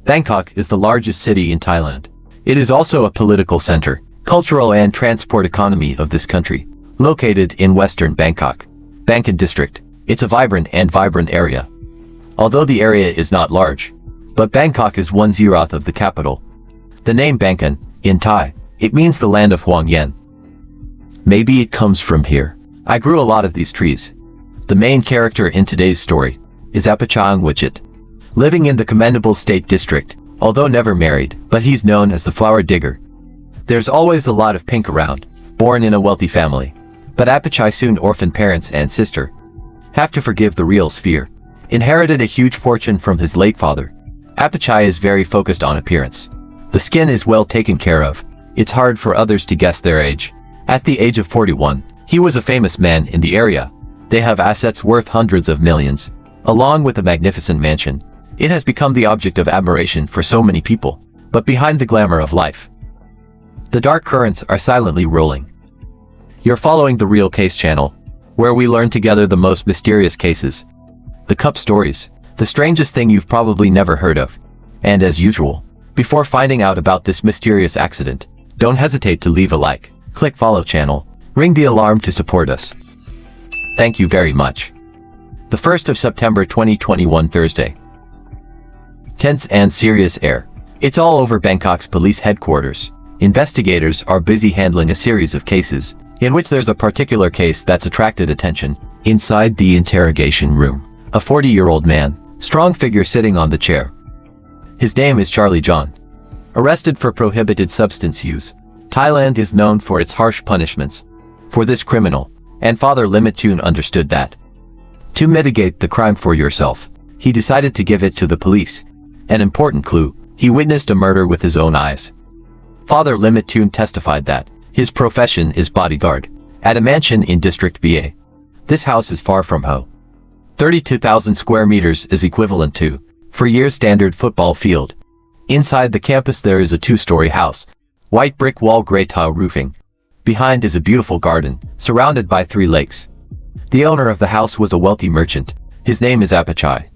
Bangkok is the largest city in Thailand. It is also a political center, cultural and transport economy of this country. Located in western Bangkok, Bangkok district, it's a vibrant area. Although the area is not large, but Bangkok is 1/0th of the capital. The name Bangkok, in Thai, it means the land of Huang Yen. Maybe it comes from here. I grew a lot of these trees. The main character in today's story is Apachai Wichet, living in the commendable state district, although never married, but he's known as the flower digger. There's always a lot of pink around, born in a wealthy family. But Apachai soon orphaned parents and sister. Have to forgive the real sphere. Inherited a huge fortune from his late father. Apachai is very focused on appearance. The skin is well taken care of. It's hard for others to guess their age. At the age of 41, he was a famous man in the area. They have assets worth hundreds of millions, along with a magnificent mansion. It has become the object of admiration for so many people. But behind the glamour of life, the dark currents are silently rolling. You're following the Real Case channel, where we learn together the most mysterious cases, the cup stories, the strangest thing you've probably never heard of. And as usual, before finding out about this mysterious accident, don't hesitate to leave a like, click follow channel, ring the alarm to support us. Thank you very much. The 1st of September 2021 Thursday. Tense and serious air. It's all over Bangkok's police headquarters. Investigators are busy handling a series of cases, in which there's a particular case that's attracted attention. Inside the interrogation room, a 40-year-old man, strong figure sitting on the chair. His name is Charlie John. Arrested for prohibited substance use. Thailand is known for its harsh punishments for this criminal, and Father Limit Tune understood that. To mitigate the crime for yourself, he decided to give it to the police. An important clue, he witnessed a murder with his own eyes. Father Limit Tune testified that his profession is bodyguard at a mansion in District BA. This house is far from Ho. 32,000 square meters is equivalent to 4-year standard football field. Inside the campus there is a 2-story house, white brick wall, grey tile roofing. Behind is a beautiful garden, surrounded by 3 lakes. The owner of the house was a wealthy merchant. His name is Apachai.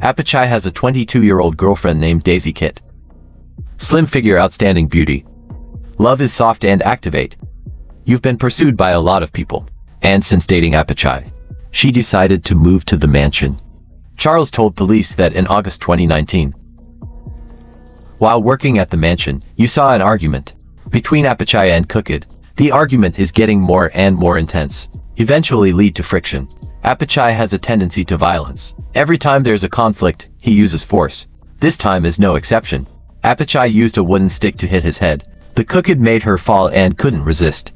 Apachai has a 22-year-old girlfriend named Daisy Kit. Slim figure, outstanding beauty. Love is soft and activate. You've been pursued by a lot of people. And since dating Apachai, she decided to move to the mansion. Charles told police that in August 2019, while working at the mansion, you saw an argument between Apachai and Cookid. The argument is getting more and more intense, eventually lead to friction. Apachai has a tendency to violence. Every time there's a conflict, he uses force. This time is no exception. Apachai used a wooden stick to hit his head. The Cookid made her fall and couldn't resist.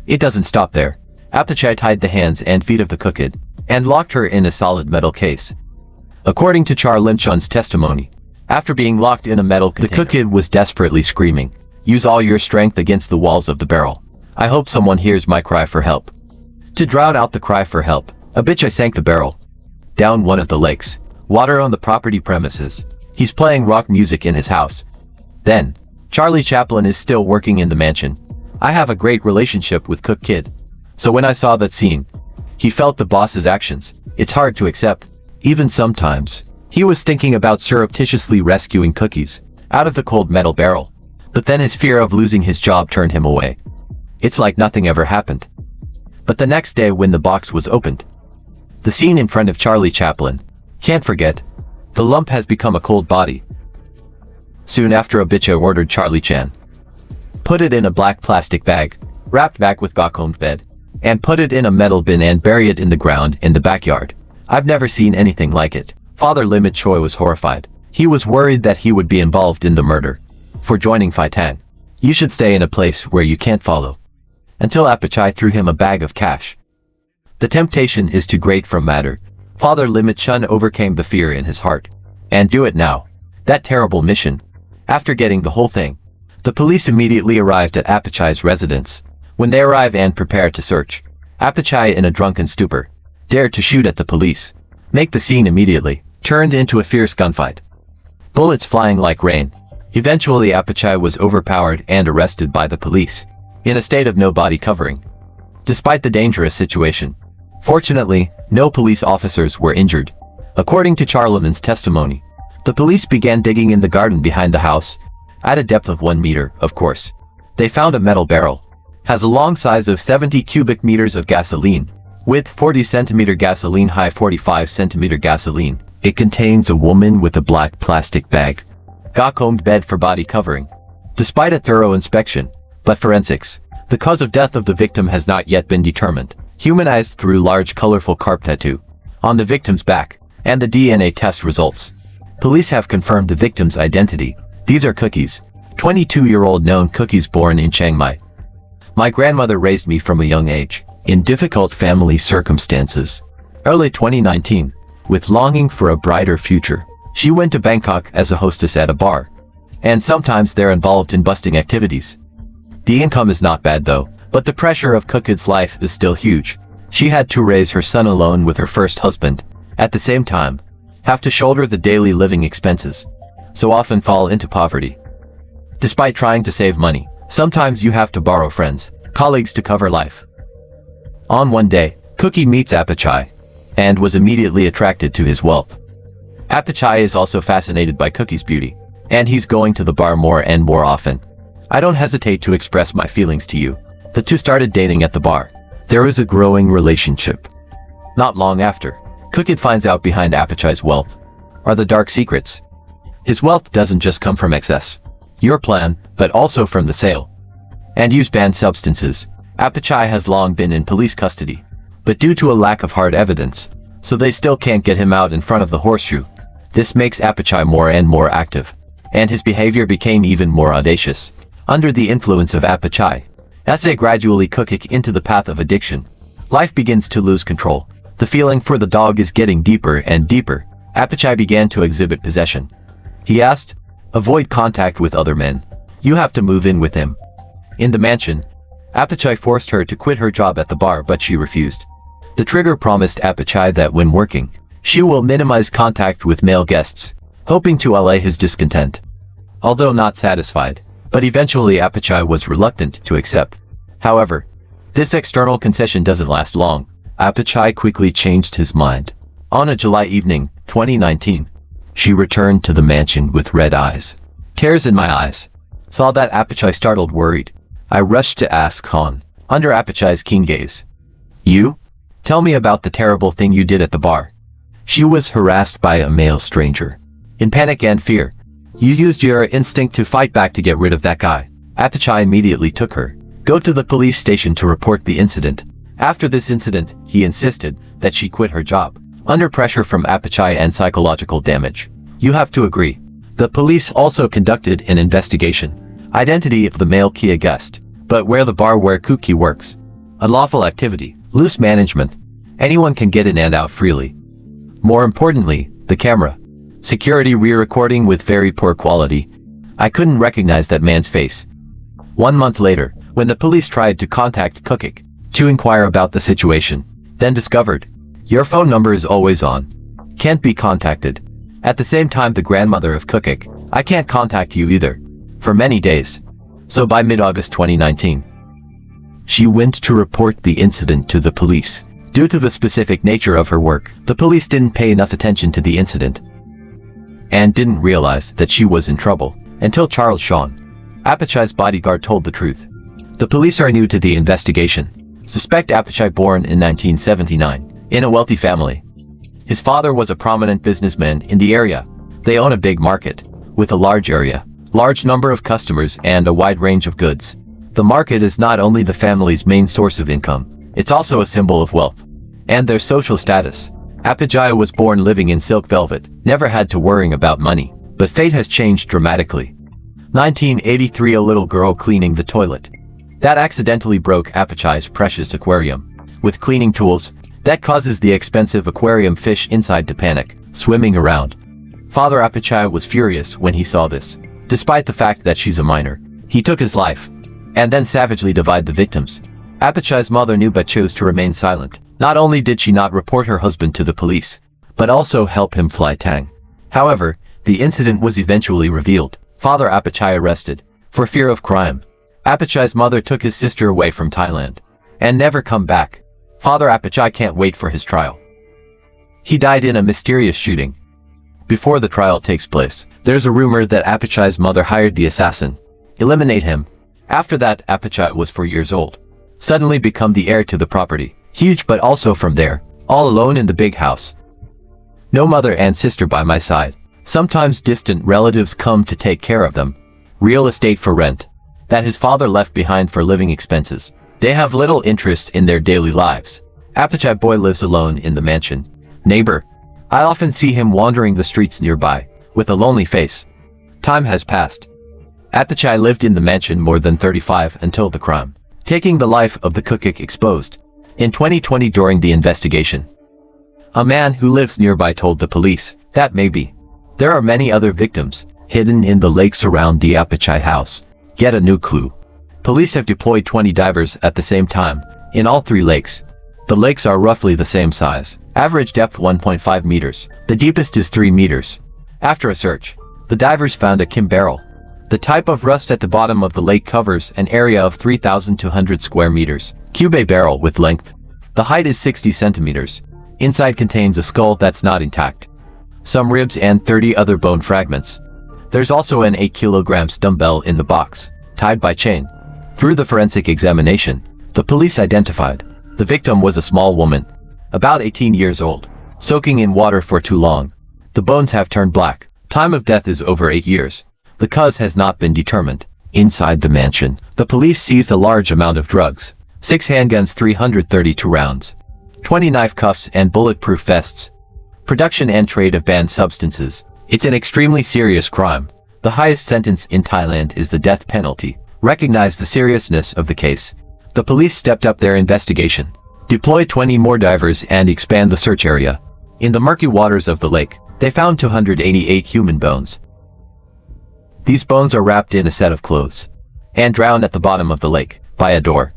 It doesn't stop there. Apachai tied the hands and feet of the Cookid and locked her in a solid metal case. According to Char Lim Chun's testimony, after being locked in a metal container, the Cookid was desperately screaming, "Use all your strength against the walls of the barrel. I hope someone hears my cry for help." To drown out the cry for help, Apachai sank the barrel down one of the lakes. Water on the property premises. He's playing rock music in his house. Then, Charlie Chaplin is still working in the mansion. I have a great relationship with Cook Kid. So when I saw that scene, he felt the boss's actions. It's hard to accept. Even sometimes, he was thinking about surreptitiously rescuing cookies out of the cold metal barrel. But then his fear of losing his job turned him away. It's like nothing ever happened. But the next day when the box was opened, the scene in front of Charlie Chaplin, can't forget, the lump has become a cold body. Soon after, Apachai ordered Charlie Chan, put it in a black plastic bag, wrapped back with gauchomed bed, and put it in a metal bin and bury it in the ground in the backyard. I've never seen anything like it. Father Limit Choi was horrified. He was worried that he would be involved in the murder. For joining Phai Tang, you should stay in a place where you can't follow. Until Apachai threw him a bag of cash. The temptation is too great from matter. Father Limit Chun overcame the fear in his heart. And do it now. That terrible mission. After getting the whole thing, the police immediately arrived at Apachai's residence. When they arrive and prepare to search, Apachai, in a drunken stupor, dared to shoot at the police. Make the scene immediately turned into a fierce gunfight. Bullets flying like rain. Eventually Apachai was overpowered and arrested by the police, in a state of no body covering. Despite the dangerous situation, fortunately, no police officers were injured. According to Charleman's testimony, The police began digging in the garden behind the house, at a depth of 1 meter, of course. They found a metal barrel. Has a long size of 70 cubic meters of gasoline. Width 40 centimeter gasoline, high 45 centimeter gasoline. It contains a woman with a black plastic bag. Got combed bed for body covering. Despite a thorough inspection, but forensics, the cause of death of the victim has not yet been determined. Humanized through large colorful carp tattoo on the victim's back, and the DNA test results. Police have confirmed the victim's identity. These are Cookies, 22-year-old known Cookies born in Chiang Mai. My grandmother raised me from a young age, in difficult family circumstances. Early 2019, with longing for a brighter future, she went to Bangkok as a hostess at a bar. And sometimes they're involved in busting activities. The income is not bad though, but the pressure of Cookies' life is still huge. She had to raise her son alone with her first husband. At the same time, have to shoulder the daily living expenses. So often fall into poverty. Despite trying to save money, sometimes you have to borrow friends, colleagues to cover life. On one day, Cookie meets Apachai, and was immediately attracted to his wealth. Apachai is also fascinated by Cookie's beauty, and he's going to the bar more and more often. I don't hesitate to express my feelings to you. The two started dating at the bar. There is a growing relationship. Not long after, Cookie finds out behind Apachai's wealth are the dark secrets. His wealth doesn't just come from excess, your plan, but also from the sale and use banned substances. Apachai has long been in police custody, but due to a lack of hard evidence, so they still can't get him out in front of the horseshoe. This makes Apachai more and more active, and his behavior became even more audacious. Under the influence of Apachai, as they gradually Cookie into the path of addiction, life begins to lose control. The feeling for the dog is getting deeper and deeper. Apachai began to exhibit possession. He asked, avoid contact with other men. You have to move in with him. In the mansion, Apachai forced her to quit her job at the bar, but she refused. The trigger promised Apachai that when working, she will minimize contact with male guests, hoping to allay his discontent. Although not satisfied, but eventually Apachai was reluctant to accept. However, this external concession doesn't last long. Apachai quickly changed his mind. On a July evening, 2019, she returned to the mansion with red eyes. Tears in my eyes. Saw that Apachai startled, worried. I rushed to ask Han, under Apachai's keen gaze. You? Tell me about the terrible thing you did at the bar. She was harassed by a male stranger. In panic and fear, you used your instinct to fight back to get rid of that guy. Apachai immediately took her. Go to the police station to report the incident. After this incident, he insisted that she quit her job. Under pressure from Apachai and psychological damage. You have to agree. The police also conducted an investigation. Identity of the male Kia guest, but where the bar where Cookie works. Unlawful activity, loose management. Anyone can get in and out freely. More importantly, the camera. Security re-recording with very poor quality. I couldn't recognize that man's face. 1 month later, when the police tried to contact Cookie to inquire about the situation, then discovered, your phone number is always on. Can't be contacted. At the same time, the grandmother of Cookie, I can't contact you either. For many days. So by mid-August 2019, she went to report the incident to the police. Due to the specific nature of her work, the police didn't pay enough attention to the incident and didn't realize that she was in trouble until Charles Sean, Apachai's bodyguard, told the truth. The police are new to the investigation. Suspect Apachai, born in 1979, in a wealthy family. His father was a prominent businessman in the area. They own a big market with a large area, large number of customers, and a wide range of goods. The market is not only the family's main source of income, it's also a symbol of wealth and their social status. Apachai was born living in silk velvet, never had to worrying about money, but fate has changed dramatically. 1983, a little girl cleaning the toilet that accidentally broke Apachai's precious aquarium with cleaning tools. That causes the expensive aquarium fish inside to panic, swimming around. Father Apachai was furious when he saw this. Despite the fact that she's a minor, he took his life, and then savagely divided the victims. Apachai's mother knew but chose to remain silent. Not only did she not report her husband to the police, but also help him fly tang. However, the incident was eventually revealed. Father Apachai arrested, for fear of crime. Apachai's mother took his sister away from Thailand, and never come back. Father Apachai can't wait for his trial. He died in a mysterious shooting. Before the trial takes place, there's a rumor that Apachai's mother hired the assassin. Eliminate him. After that, Apachai was 4 years old. Suddenly become the heir to the property. Huge, but also from there, all alone in the big house. No mother and sister by my side. Sometimes distant relatives come to take care of them. Real estate for rent. That his father left behind for living expenses. They have little interest in their daily lives. Apachai boy lives alone in the mansion. Neighbor. I often see him wandering the streets nearby, with a lonely face. Time has passed. Apachai lived in the mansion more than 35 until the crime, taking the life of the cook exposed. In 2020 during the investigation, a man who lives nearby told the police that maybe there are many other victims hidden in the lakes around the Apachai house. Get a new clue. Police have deployed 20 divers at the same time in all 3 lakes. The lakes are roughly the same size. Average depth 1.5 meters. The deepest is 3 meters. After a search, the divers found a Kim barrel. The type of rust at the bottom of the lake covers an area of 3,200 square meters. Cube barrel with length. The height is 60 centimeters. Inside contains a skull that's not intact. Some ribs and 30 other bone fragments. There's also an 8 kilograms dumbbell in the box, tied by chain. Through the forensic examination, the police identified the victim was a small woman, about 18 years old, soaking in water for too long. The bones have turned black. Time of death is over 8 years. The cause has not been determined. Inside the mansion, the police seized a large amount of drugs, 6 handguns, 332 rounds, 20 knife cuffs and bulletproof vests. Production and trade of banned substances. It's an extremely serious crime. The highest sentence in Thailand is the death penalty. Recognize the seriousness of the case. The police stepped up their investigation, deployed 20 more divers and expand the search area. In the murky waters of the lake, they found 288 human bones. These bones are wrapped in a set of clothes and drowned at the bottom of the lake by a door.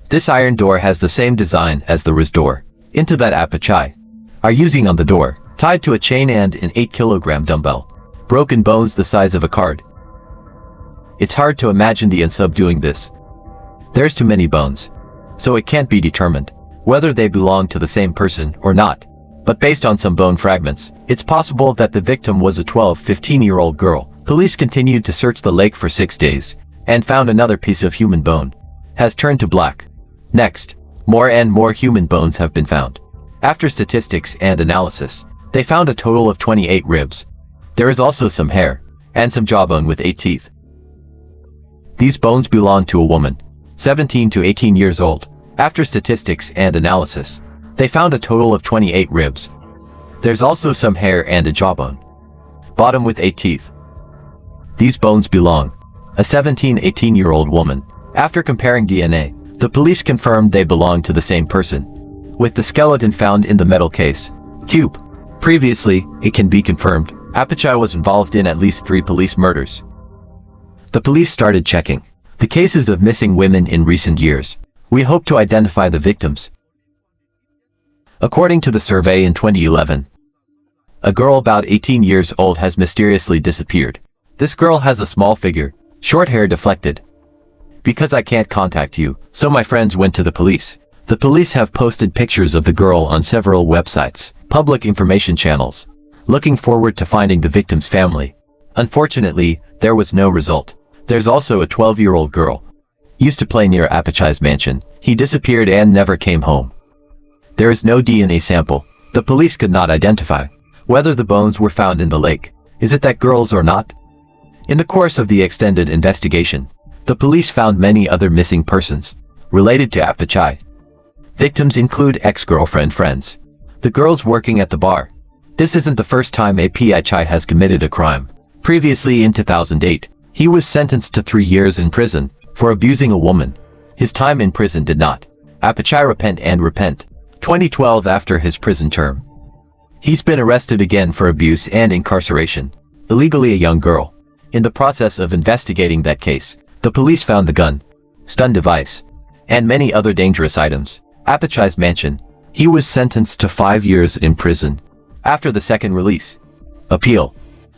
This iron door has the same design as the Riz door. Into that Apachai are using on the door, tied to a chain and an 8 kilogram dumbbell. Broken bones the size of a card. It's hard to imagine the unsub doing this. There's too many bones, so it can't be determined whether they belong to the same person or not. But based on some bone fragments, it's possible that the victim was a 15-year-old girl. Police continued to search the lake for 6 days and found another piece of human bone has turned to black. Next, more and more human bones have been found. After statistics and analysis, they found a total of 28 ribs. There is also some hair and some jawbone with 8 teeth. These bones belong to a woman, 17 to 18 years old. After statistics and analysis, they found a total of 28 ribs. There's also some hair and a jawbone. Bottom with 8 teeth. These bones belong a 17-18-year-old woman. After comparing DNA, the police confirmed they belong to the same person, with the skeleton found in the metal case. Cube. Previously, it can be confirmed, Apachai was involved in at least 3 police murders. The police started checking the cases of missing women in recent years. We hope to identify the victims. According to the survey in 2011, a girl about 18 years old has mysteriously disappeared. This girl has a small figure, short hair deflected. Because I can't contact you, so my friends went to the police. The police have posted pictures of the girl on several websites, public information channels, looking forward to finding the victim's family. Unfortunately, there was no result. There's also a 12-year-old girl. Used to play near Apachai's mansion. He disappeared and never came home. There is no DNA sample. The police could not identify whether the bones were found in the lake. Is it that girl's or not? In the course of the extended investigation, the police found many other missing persons related to Apachai. Victims include ex-girlfriend friends, the girls working at the bar. This isn't the first time Apachai has committed a crime. Previously in 2008, he was sentenced to 3 years in prison for abusing a woman. His time in prison did not. Apachai repent. 2012 after his prison term. He's been arrested again for abuse and incarceration. Illegally a young girl. In the process of investigating that case, the police found the gun, stun device, and many other dangerous items. Apachai's mansion. He was sentenced to 5 years in prison. After the second release. Appeal.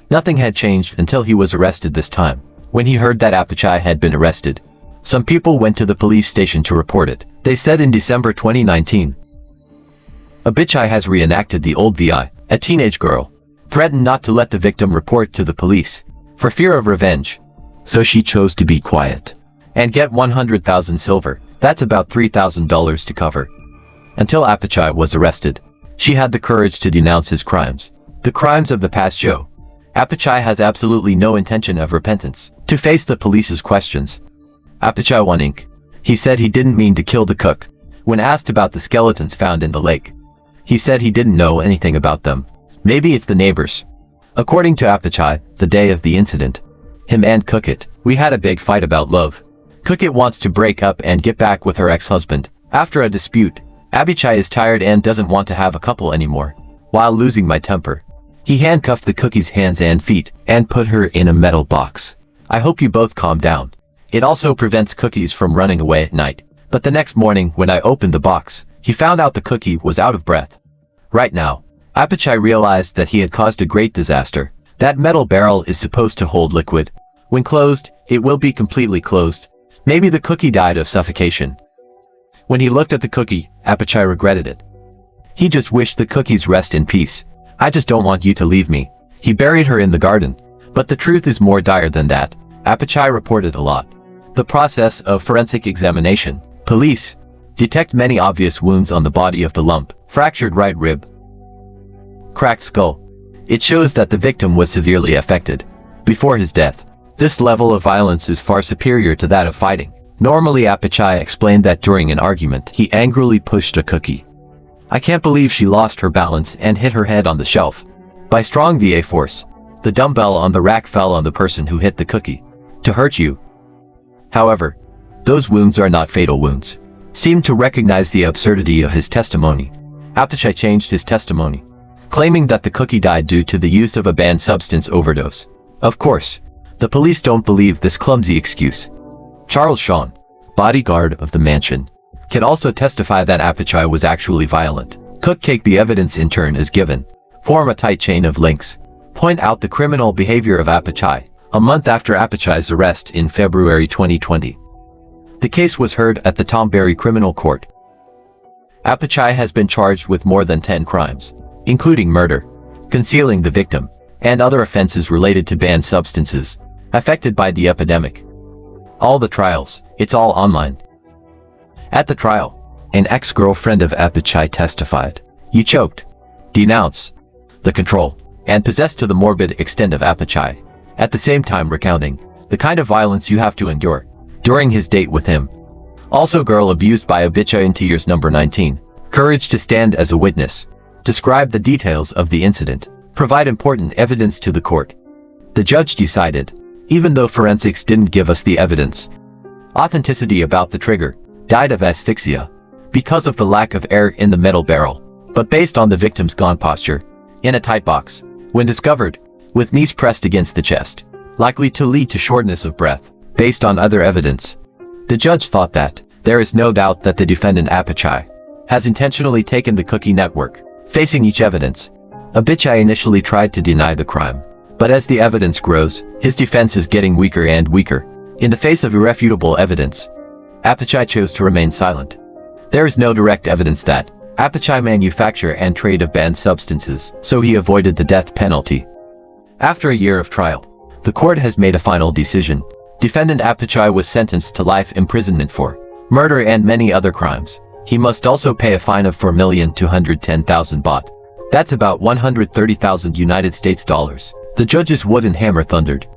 Nothing had changed until he was arrested this time. When he heard that Apachai had been arrested, some people went to the police station to report it. They said in December 2019, Apachai has reenacted the old VI, a teenage girl. threatened not to let the victim report to the police, for fear of revenge. So she chose to be quiet and get 100,000 silver, that's about $3,000 to cover. Until Apachai was arrested, she had the courage to denounce his crimes. The crimes of the past show. Apachai has absolutely no intention of repentance. To face the police's questions, Apachai won ink. He said he didn't mean to kill the cook. When asked about the skeletons found in the lake, he said he didn't know anything about them. Maybe it's the neighbors. According to Apachai, the day of the incident, him and Cookit, we had a big fight about love. Cookit wants to break up and get back with her ex-husband. After a dispute, Apachai is tired and doesn't want to have a couple anymore. While losing my temper, he handcuffed the cookie's hands and feet and put her in a metal box. I hope you both calm down. It also prevents cookies from running away at night. But the next morning when I opened the box, he found out the cookie was out of breath. Right now, Apachai realized that he had caused a great disaster. That metal barrel is supposed to hold liquid. When closed, it will be completely closed. Maybe the cookie died of suffocation. When he looked at the cookie, Apachai regretted it. He just wished the cookies rest in peace. I just don't want you to leave me. He buried her in the garden. But the truth is more dire than that. Apachai reported a lot. The process of forensic examination. Police detect many obvious wounds on the body of the lump. Fractured right rib. Cracked skull. It shows that the victim was severely affected before his death. This level of violence is far superior to that of fighting. Normally Apachai explained that during an argument, he angrily pushed a cookie. I can't believe she lost her balance and hit her head on the shelf. By strong VA force, the dumbbell on the rack fell on the person who hit the cookie. To hurt you. However, those wounds are not fatal wounds. Seemed to recognize the absurdity of his testimony. Apachai changed his testimony, claiming that the cookie died due to the use of a banned substance overdose. Of course, the police don't believe this clumsy excuse. Charles Sean, bodyguard of the mansion, can also testify that Apachai was actually violent. Cookcake the evidence in turn is given. Form a tight chain of links. Point out the criminal behavior of Apachai. A month after Apachai's arrest in February 2020. The case was heard at the Tomberry Criminal Court. Apachai has been charged with more than 10 crimes, including murder, concealing the victim, and other offenses related to banned substances affected by the epidemic. All the trials, it's all online. At the trial, an ex-girlfriend of Apachai testified. You choked, denounce, the control, and possessed to the morbid extent of Apachai, at the same time recounting the kind of violence you have to endure during his date with him. Also girl abused by Apachai in tears number 19. Courage to stand as a witness. Describe the details of the incident. Provide important evidence to the court. The judge decided, even though forensics didn't give us the evidence, authenticity about the trigger, died of asphyxia, because of the lack of air in the metal barrel, but based on the victim's gone posture, in a tight box, when discovered, with knees pressed against the chest, likely to lead to shortness of breath, based on other evidence. The judge thought that, there is no doubt that the defendant Apachai has intentionally taken the cookie network. Facing each evidence, Apachai initially tried to deny the crime, but as the evidence grows, his defense is getting weaker and weaker. In the face of irrefutable evidence, Apachai chose to remain silent. There is no direct evidence that Apachai manufacture and trade of banned substances, so he avoided the death penalty. After a year of trial, the court has made a final decision. Defendant Apachai was sentenced to life imprisonment for murder and many other crimes. He must also pay a fine of 4,210,000 baht. That's about 130,000 United States dollars. The judge's wooden hammer thundered.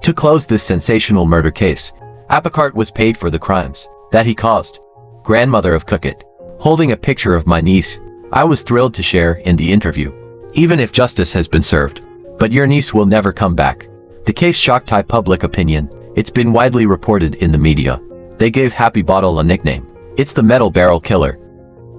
To close this sensational murder case, Apachai was paid for the crimes that he caused. Grandmother of Cookit, holding a picture of my niece, I was thrilled to share in the interview. Even if justice has been served, but your niece will never come back. The case shocked Thai public opinion. It's been widely reported in the media. They gave Happy Bottle a nickname. It's the metal barrel killer.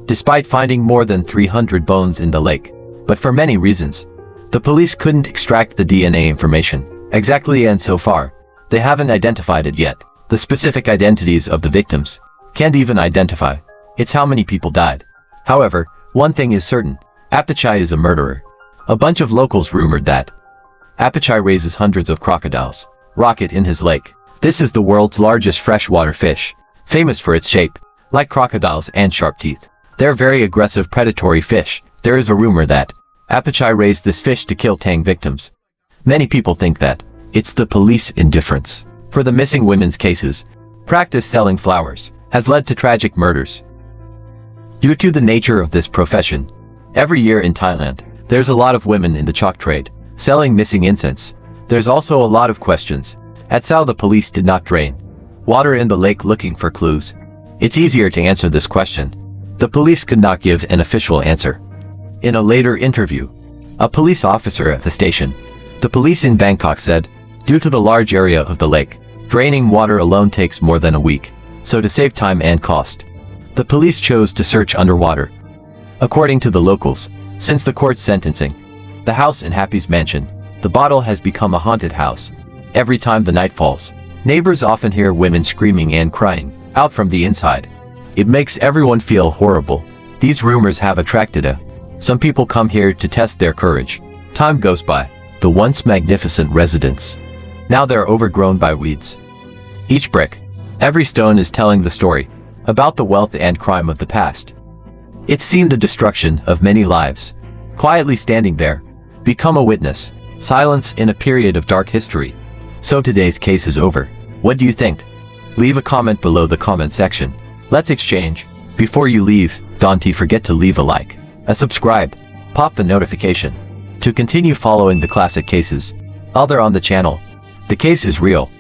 Despite finding more than 300 bones in the lake, but for many reasons, the police couldn't extract the DNA information exactly, and so far, they haven't identified it yet. The specific identities of the victims can't even identify. It's how many people died. However, one thing is certain, Apachai is a murderer. A bunch of locals rumored that Apachai raises hundreds of crocodiles, rocket in his lake. This is the world's largest freshwater fish, famous for its shape, like crocodiles and sharp teeth. They're very aggressive predatory fish. There is a rumor that Apachai raised this fish to kill Tang victims. Many people think that it's the police indifference for the missing women's cases. Practice selling flowers has led to tragic murders. Due to the nature of this profession, every year in Thailand, there's a lot of women in the chalk trade, selling missing incense. There's also a lot of questions. At Sao, the police did not drain water in the lake looking for clues. It's easier to answer this question. The police could not give an official answer. In a later interview, a police officer at the station, the police in Bangkok said, due to the large area of the lake, draining water alone takes more than a week. So to save time and cost, the police chose to search underwater. According to the locals, since the court's sentencing, the house in Happy's mansion, the bottle has become a haunted house. Every time the night falls, neighbors often hear women screaming and crying out from the inside. It makes everyone feel horrible. These rumors have attracted some people come here to test their courage. Time goes by. The once magnificent residence, now they're overgrown by weeds. Each brick, every stone is telling the story about the wealth and crime of the past. It's seen the destruction of many lives. Quietly standing there, become a witness. Silence in a period of dark history. So today's case is over. What do you think? Leave a comment below the comment section. Let's exchange. Before you leave, don't forget to leave a like, a subscribe, pop the notification to continue following the classic cases. Other on the channel. The case is real.